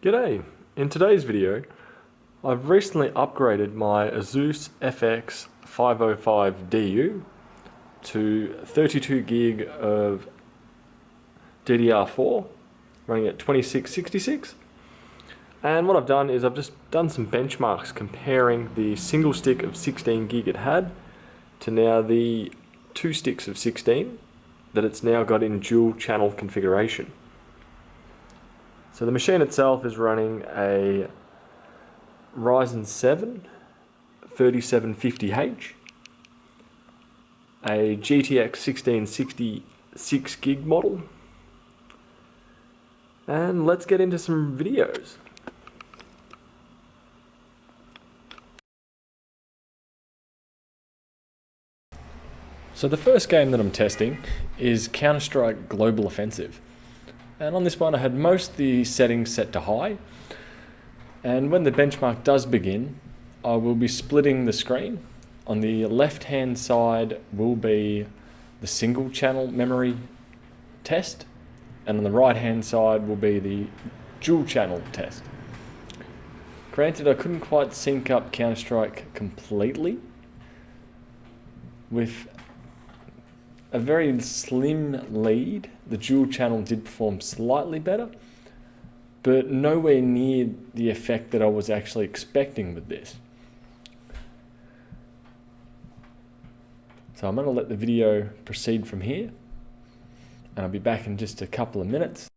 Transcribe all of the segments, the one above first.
G'day! In today's video, I've recently upgraded my Asus FX505DU to 32 gig of DDR4 running at 2666. And what I've done is I've just done some benchmarks comparing the single stick of 16 gig it had to now the two sticks of 16 that it's now got in dual channel configuration. So the machine itself is running a Ryzen 7 3750H, a GTX 1660 6 gig model, and let's get into some videos. So the first game that I'm testing is Counter-Strike Global Offensive. And on this one I had most of the settings set to high. And when the benchmark does begin, I will be splitting the screen. On the left hand side will be the single channel memory test, and on the right hand side will be the dual channel test. Granted, I couldn't quite sync up Counter-Strike completely. With a very slim lead, the dual channel did perform slightly better, but nowhere near the effect that I was actually expecting with this. So I'm going to let the video proceed from here, and I'll be back in just a couple of minutes.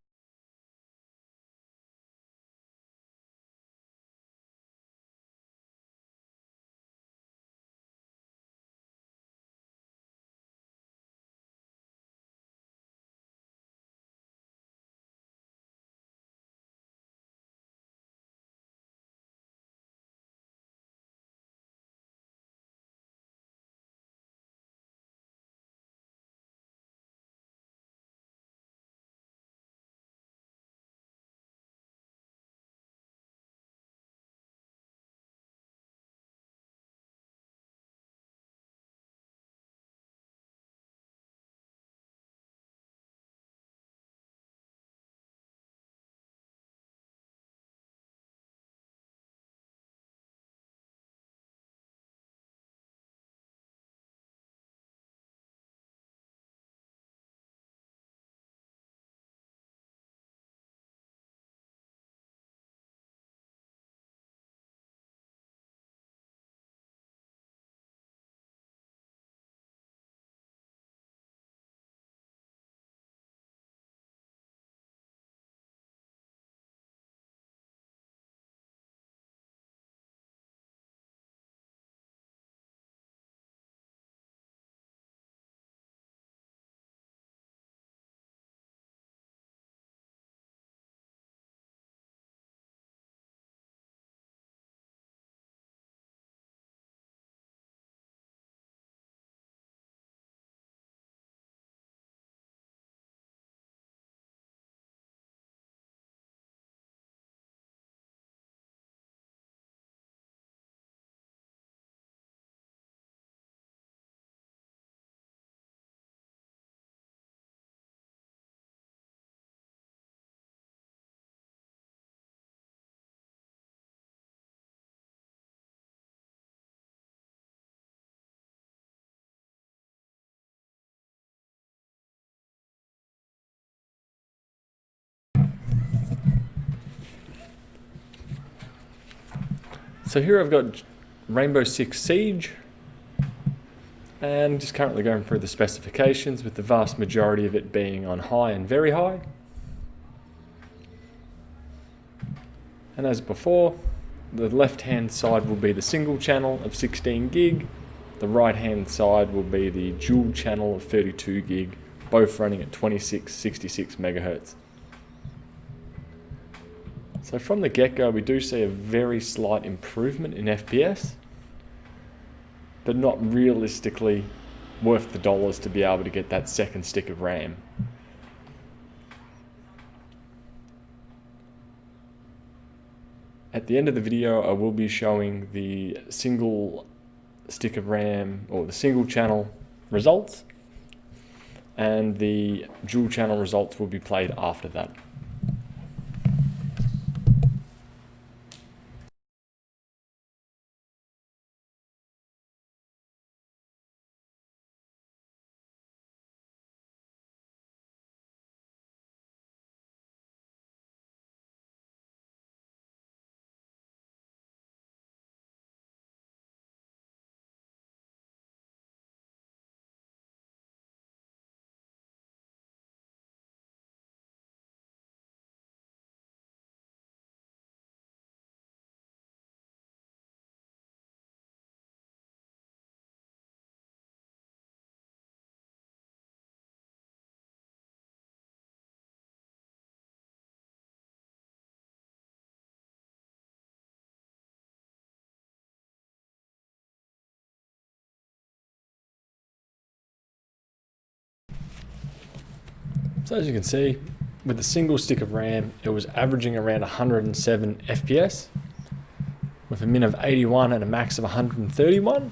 So here I've got Rainbow Six Siege, and just currently going through the specifications, with the vast majority of it being on high and very high. And as before, the left hand side will be the single channel of 16 gig, the right hand side will be the dual channel of 32 gig, both running at 2666 megahertz. So from the get-go, we do see a very slight improvement in FPS, but not realistically worth the dollars to be able to get that second stick of RAM. At the end of the video, I will be showing the single stick of RAM, or the single channel results, and the dual channel results will be played after that. So as you can see, with a single stick of RAM, it was averaging around 107 FPS, with a min of 81 and a max of 131.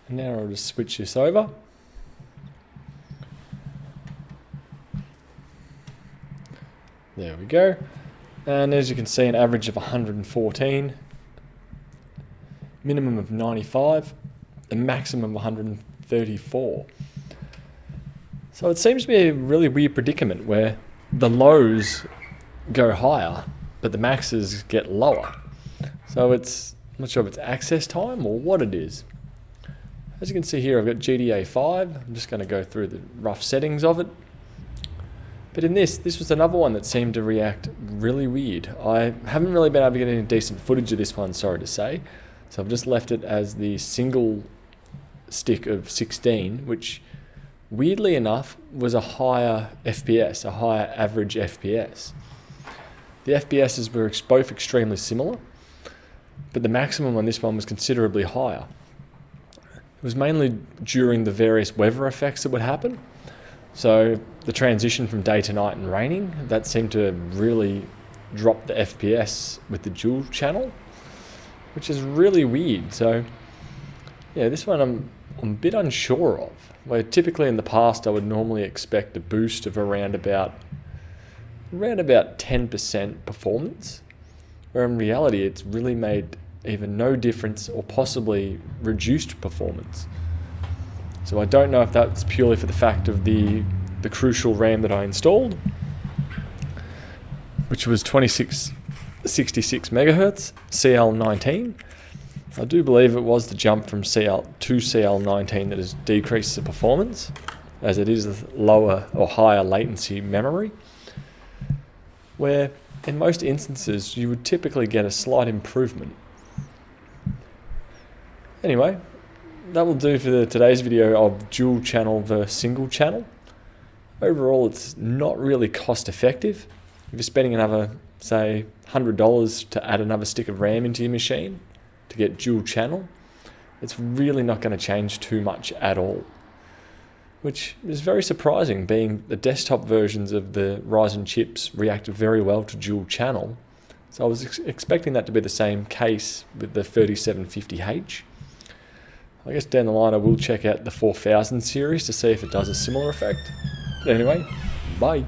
And now I'll just switch this over. There we go. And as you can see, an average of 114, minimum of 95, a maximum of 134. So it seems to be a really weird predicament where the lows go higher, but the maxes get lower. So I'm not sure if it's access time or what it is. As you can see here, I've got GDA 5. I'm just going to go through the rough settings of it. But in this was another one that seemed to react really weird. I haven't really been able to get any decent footage of this one, sorry to say. So I've just left it as the single stick of 16, which weirdly enough was a higher FPS, a higher average FPS. The FPSs were both extremely similar, but the maximum on this one was considerably higher. It was mainly during the various weather effects that would happen. So the transition from day to night and raining, that seemed to really drop the FPS with the dual channel, which is really weird. So yeah, this one I'm a bit unsure of. Where typically in the past I would normally expect a boost of around about 10% performance, where in reality it's really made either no difference or possibly reduced performance. So I don't know if that's purely for the fact of the crucial RAM that I installed, which was 2666 megahertz, CL19. I do believe it was the jump from CL to CL19 that has decreased the performance, as it is a lower or higher latency memory, where in most instances you would typically get a slight improvement. Anyway, that will do for today's video of dual channel versus single channel. Overall, it's not really cost effective. If you're spending another, say, $100 to add another stick of RAM into your machine to get dual channel, it's really not going to change too much at all. Which is very surprising, being the desktop versions of the Ryzen chips reacted very well to dual channel. So I was expecting that to be the same case with the 3750H. I guess down the line I will check out the 4000 series to see if it does a similar effect. But anyway, bye.